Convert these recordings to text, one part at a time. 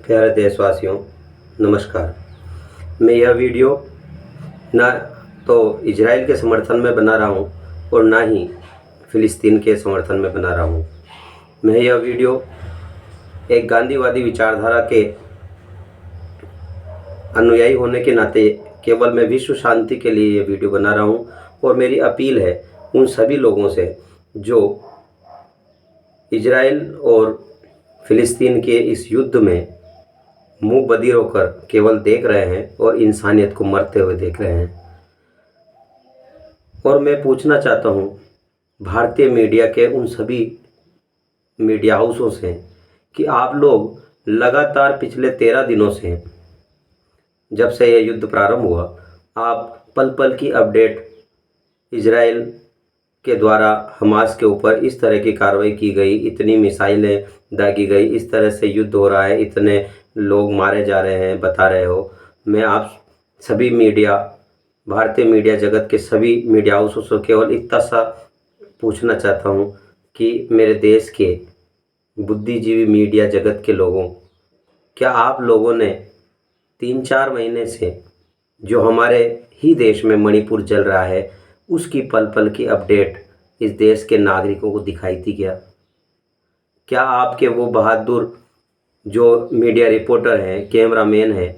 प्यारे देशवासियों, नमस्कार। मैं यह वीडियो ना तो इजराइल के समर्थन में बना रहा हूँ और ना ही फ़िलिस्तीन के समर्थन में बना रहा हूँ। मैं यह वीडियो एक गांधीवादी विचारधारा के अनुयायी होने के नाते केवल मैं विश्व शांति के लिए ये वीडियो बना रहा हूँ और मेरी अपील है उन सभी लोगों से जो इजराइल और फ़िलिस्तीन के इस युद्ध में मुंह बधिर होकर केवल देख रहे हैं और इंसानियत को मरते हुए देख रहे हैं। और मैं पूछना चाहता हूँ भारतीय मीडिया के उन सभी मीडिया हाउसों से कि आप लोग लगातार पिछले 13 दिनों से, जब से यह युद्ध प्रारंभ हुआ, आप पल पल की अपडेट इजराइल के द्वारा हमास के ऊपर इस तरह की कार्रवाई की गई, इतनी मिसाइलें दागी गई, इस तरह से युद्ध हो रहा है, इतने लोग मारे जा रहे हैं, बता रहे हो। मैं आप सभी मीडिया, भारतीय मीडिया जगत के सभी मीडिया हाउसों से केवल इतना सा पूछना चाहता हूँ कि मेरे देश के बुद्धिजीवी मीडिया जगत के लोगों, क्या आप लोगों ने 3-4 महीने से जो हमारे ही देश में मणिपुर जल रहा है उसकी पल पल की अपडेट इस देश के नागरिकों को दिखाई थी क्या? क्या आपके वो बहादुर जो मीडिया रिपोर्टर हैं, कैमरामैन हैं,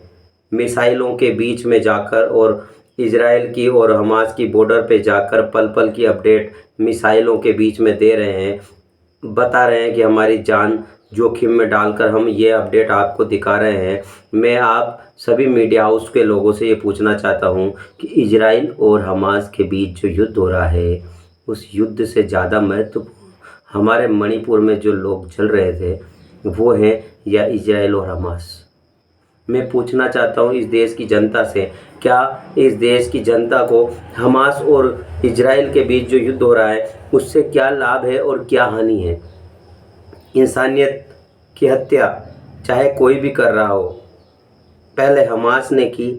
मिसाइलों के बीच में जाकर और इजराइल की और हमास की बॉर्डर पे जाकर पल पल की अपडेट मिसाइलों के बीच में दे रहे हैं, बता रहे हैं कि हमारी जान जोखिम में डालकर हम ये अपडेट आपको दिखा रहे हैं? मैं आप सभी मीडिया हाउस के लोगों से ये पूछना चाहता हूँ कि इजराइल और हमास के बीच जो युद्ध हो रहा है उस युद्ध से ज़्यादा महत्वपूर्ण हमारे मणिपुर में जो लोग जल रहे थे वो हैं या इजराइल और हमास? मैं पूछना चाहता हूँ इस देश की जनता से, क्या इस देश की जनता को हमास और इजराइल के बीच जो युद्ध हो रहा है उससे क्या लाभ है और क्या हानि है? इंसानियत की हत्या चाहे कोई भी कर रहा हो, पहले हमास ने की,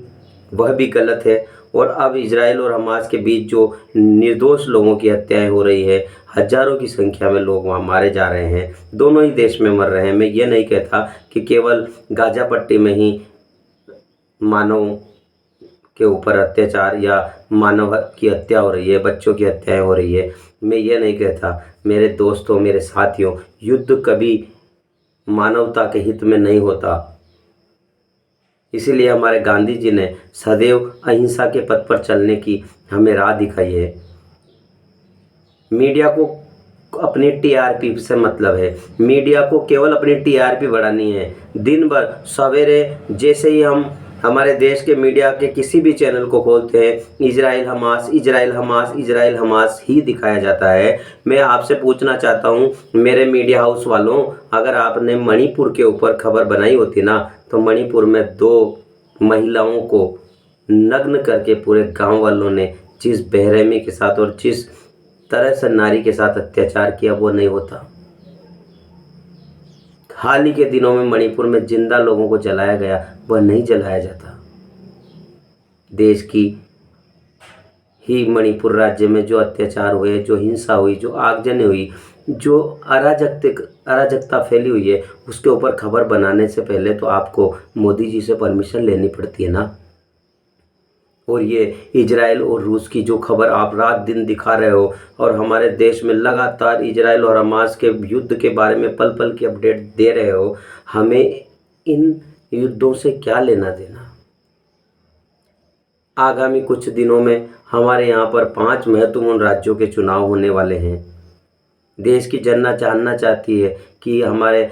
वह भी गलत है, और अब इजराइल और हमास के बीच जो निर्दोष लोगों की हत्याएं हो रही है, हजारों की संख्या में लोग वहाँ मारे जा रहे हैं, दोनों ही देश में मर रहे हैं। मैं ये नहीं कहता कि केवल गाजा पट्टी में ही मानव के ऊपर अत्याचार या मानव की हत्या हो रही है, बच्चों की हत्याएं हो रही है, मैं ये नहीं कहता। मेरे दोस्तों, मेरे साथियों, युद्ध कभी मानवता के हित में नहीं होता। इसीलिए हमारे गांधी जी ने सदैव अहिंसा के पथ पर चलने की हमें राह दिखाई है। मीडिया को अपनी टीआरपी से मतलब है, मीडिया को केवल अपनी टीआरपी बढ़ानी है। दिन भर सवेरे जैसे ही हम हमारे देश के मीडिया के किसी भी चैनल को खोलते हैं, Israel Hamas, Israel Hamas, Israel Hamas ही दिखाया जाता है। मैं आपसे पूछना चाहता हूँ मेरे मीडिया हाउस वालों, अगर आपने मणिपुर के ऊपर खबर बनाई होती ना, तो मणिपुर में 2 महिलाओं को नग्न करके पूरे गांव वालों ने जिस बेरहमी के साथ और जिस तरह से नारी के साथ अत्याचार किया वो नहीं होता। हाल ही के दिनों में मणिपुर में जिंदा लोगों को जलाया गया, वह नहीं जलाया जाता। देश की ही मणिपुर राज्य में जो अत्याचार हुए, जो हिंसा हुई, जो आगजनी हुई, जो अराजकता फैली हुई है, उसके ऊपर खबर बनाने से पहले तो आपको मोदी जी से परमिशन लेनी पड़ती है ना। और ये इजराइल और रूस की जो खबर आप रात दिन दिखा रहे हो और हमारे देश में लगातार इजराइल और हमास के युद्ध के बारे में पल पल की अपडेट दे रहे हो, हमें इन युद्धों से क्या लेना देना? आगामी कुछ दिनों में हमारे यहाँ पर 5 महत्वपूर्ण राज्यों के चुनाव होने वाले हैं। देश की जनता जानना चाहती है कि हमारे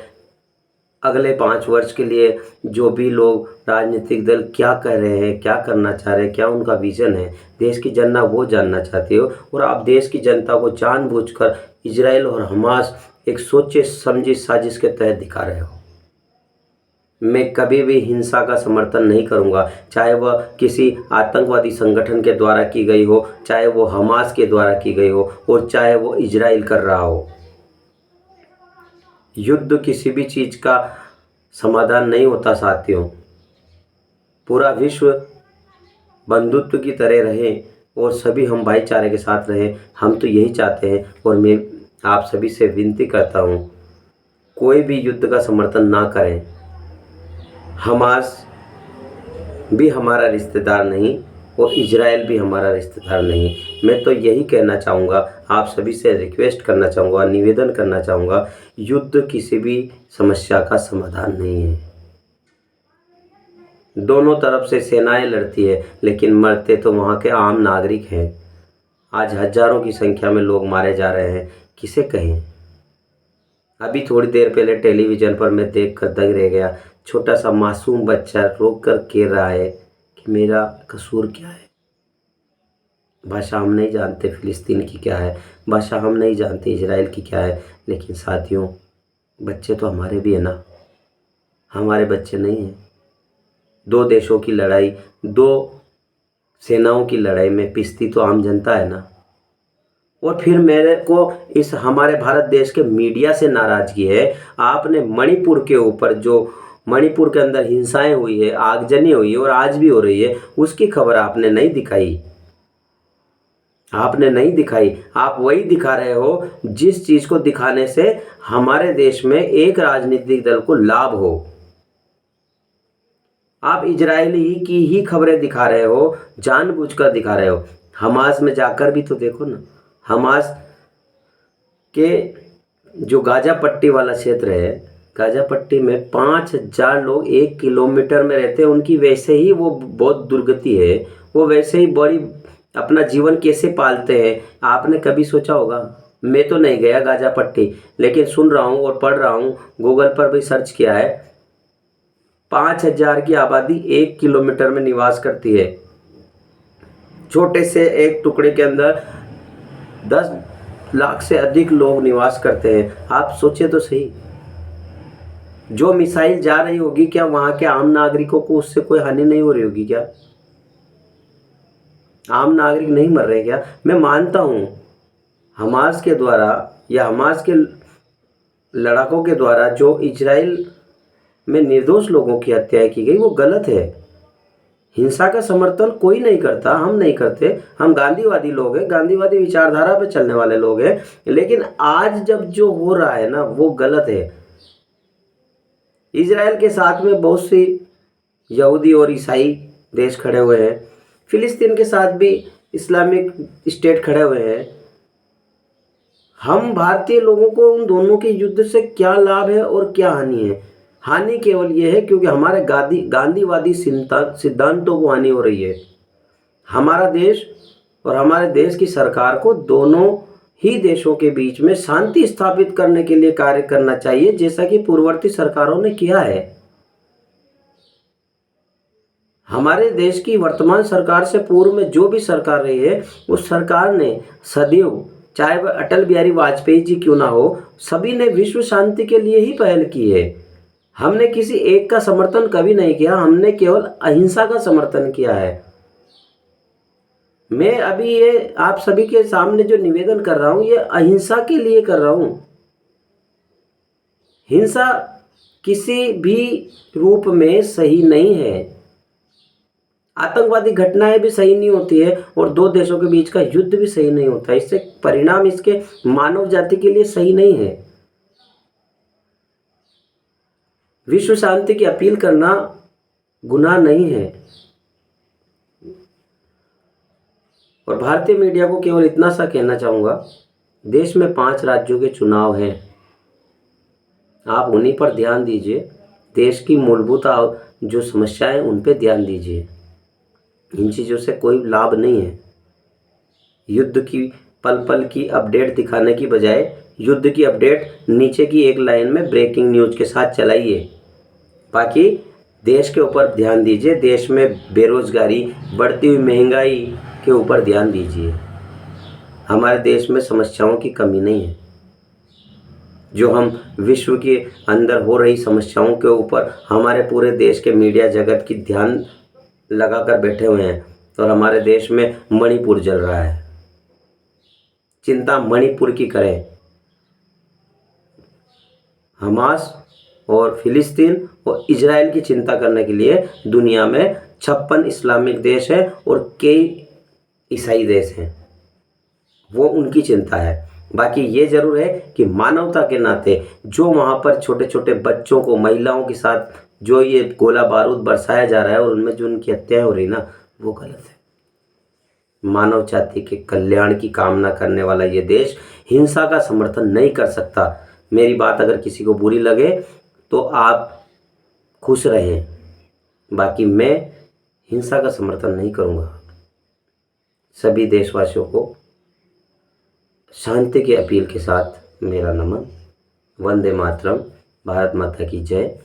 अगले 5 वर्ष के लिए जो भी लोग राजनीतिक दल क्या कह रहे हैं, क्या करना चाह रहे हैं, क्या उनका विजन है, देश की जनता वो जानना चाहती हो। और आप देश की जनता को जानबूझकर इजराइल और हमास एक सोचे समझी साजिश के तहत दिखा रहे हो। मैं कभी भी हिंसा का समर्थन नहीं करूंगा, चाहे वह किसी आतंकवादी संगठन के द्वारा की गई हो, चाहे वो हमास के द्वारा की गई हो, और चाहे वो इजराइल कर रहा हो। युद्ध किसी भी चीज़ का समाधान नहीं होता साथियों। पूरा विश्व बंधुत्व की तरह रहे और सभी हम भाईचारे के साथ रहें, हम तो यही चाहते हैं। और मैं आप सभी से विनती करता हूँ, कोई भी युद्ध का समर्थन ना करें। हमास भी हमारा रिश्तेदार नहीं और इजराइल भी हमारा रिश्तेदार नहीं। मैं तो यही कहना चाहूँगा, आप सभी से रिक्वेस्ट करना चाहूँगा, निवेदन करना चाहूँगा, युद्ध किसी भी समस्या का समाधान नहीं है। दोनों तरफ से सेनाएं लड़ती है, लेकिन मरते तो वहाँ के आम नागरिक हैं। आज हजारों की संख्या में लोग मारे जा रहे हैं, किसे कहें। अभी थोड़ी देर पहले टेलीविज़न पर मैं देखकर दंग रह गया। छोटा सा मासूम बच्चा रोक कर कह रहा है कि मेरा कसूर क्या है। भाषा हम नहीं जानते फ़िलिस्तीन की क्या है, भाषा हम नहीं जानते इजराइल की क्या है, लेकिन साथियों, बच्चे तो हमारे भी है ना, हमारे बच्चे नहीं हैं। दो देशों की लड़ाई, दो सेनाओं की लड़ाई में पिसती तो आम जनता है ना। और फिर मेरे को इस हमारे भारत देश के मीडिया से नाराज़गी है। आपने मणिपुर के ऊपर, जो मणिपुर के अंदर हिंसाएं हुई है, आगजनी हुई है और आज भी हो रही है, उसकी खबर आपने नहीं दिखाई। आपने नहीं दिखाई। आप वही दिखा रहे हो जिस चीज़ को दिखाने से हमारे देश में एक राजनीतिक दल को लाभ हो। आप इजरायली की ही खबरें दिखा रहे हो, जानबूझकर दिखा रहे हो। हमास में जाकर भी तो देखो ना। हमास के जो गाजा पट्टी वाला क्षेत्र है, गाजा पट्टी में 5,000 लोग 1 किलोमीटर में रहते हैं। उनकी वैसे ही वो बहुत दुर्गति है, वो वैसे ही बड़ी अपना जीवन कैसे पालते हैं, आपने कभी सोचा होगा? मैं तो नहीं गया गाजा पट्टी, लेकिन सुन रहा हूँ और पढ़ रहा हूँ, गूगल पर भी सर्च किया है। 5,000 की आबादी 1 किलोमीटर में निवास करती है। छोटे से एक टुकड़े के अंदर 10 लाख से अधिक लोग निवास करते हैं। आप सोचिए तो सही, जो मिसाइल जा रही होगी, क्या वहाँ के आम नागरिकों को उससे कोई हानि नहीं हो रही होगी? क्या आम नागरिक नहीं मर रहे क्या? मैं मानता हूँ हमास के द्वारा या हमास के लड़ाकों के द्वारा जो इजराइल में निर्दोष लोगों की हत्या की गई, वो गलत है। हिंसा का समर्थन कोई नहीं करता, हम नहीं करते। हम गांधीवादी लोग हैं, गांधीवादी विचारधारा पे चलने वाले लोग हैं। लेकिन आज जब जो हो रहा है ना, वो गलत है। इजराइल के साथ में बहुत सी यहूदी और ईसाई देश खड़े हुए हैं। फिलिस्तीन के साथ भी इस्लामिक स्टेट खड़े हुए हैं। हम भारतीय लोगों को उन दोनों के युद्ध से क्या लाभ है और क्या हानि है? हानि केवल ये है क्योंकि हमारे गांधीवादी सिद्धांतों को हानि हो रही है। हमारा देश और हमारे देश की सरकार को दोनों ही देशों के बीच में शांति स्थापित करने के लिए कार्य करना चाहिए, जैसा कि पूर्ववर्ती सरकारों ने किया है। हमारे देश की वर्तमान सरकार से पूर्व में जो भी सरकार रही है, उस सरकार ने सदैव, चाहे वह अटल बिहारी वाजपेयी जी क्यों ना हो, सभी ने विश्व शांति के लिए ही पहल की है। हमने किसी एक का समर्थन कभी नहीं किया, हमने केवल अहिंसा का समर्थन किया है। मैं अभी ये आप सभी के सामने जो निवेदन कर रहा हूं, ये अहिंसा के लिए कर रहा हूं। हिंसा किसी भी रूप में सही नहीं है। आतंकवादी घटनाएं भी सही नहीं होती है और दो देशों के बीच का युद्ध भी सही नहीं होता। इससे परिणाम इसके मानव जाति के लिए सही नहीं है। विश्व शांति की अपील करना गुनाह नहीं है। और भारतीय मीडिया को केवल इतना सा कहना चाहूँगा, देश में 5 राज्यों के चुनाव हैं, आप उन्हीं पर ध्यान दीजिए। देश की मूलभूत जो समस्याएं, उन पे ध्यान दीजिए। इन चीज़ों से कोई लाभ नहीं है। युद्ध की पल पल की अपडेट दिखाने की बजाय युद्ध की अपडेट नीचे की एक लाइन में ब्रेकिंग न्यूज़ के साथ चलाइए। बाकी देश के ऊपर ध्यान दीजिए। देश में बेरोजगारी, बढ़ती हुई महंगाई के ऊपर ध्यान दीजिए। हमारे देश में समस्याओं की कमी नहीं है। जो हम विश्व के अंदर हो रही समस्याओं के ऊपर हमारे पूरे देश के मीडिया जगत की ध्यान लगा कर बैठे हुए हैं। और हमारे देश में मणिपुर जल रहा है। चिंता मणिपुर की करें। हमास और फिलिस्तीन और इजराइल की चिंता करने के लिए दुनिया में 56 इस्लामिक देश हैं और कई ईसाई देश हैं, वो उनकी चिंता है। बाकी ये ज़रूर है कि मानवता के नाते जो वहाँ पर छोटे छोटे बच्चों को, महिलाओं के साथ जो ये गोला बारूद बरसाया जा रहा है और उनमें जो उनकी हत्याएं हो रही ना, वो गलत है। मानव जाति के कल्याण की कामना करने वाला ये देश हिंसा का समर्थन नहीं कर सकता। मेरी बात अगर किसी को बुरी लगे तो आप खुश रहें, बाकी मैं हिंसा का समर्थन नहीं करूँगा। सभी देशवासियों को शांति की अपील के साथ मेरा नमन। वंदे मातरम। भारत माता की जय।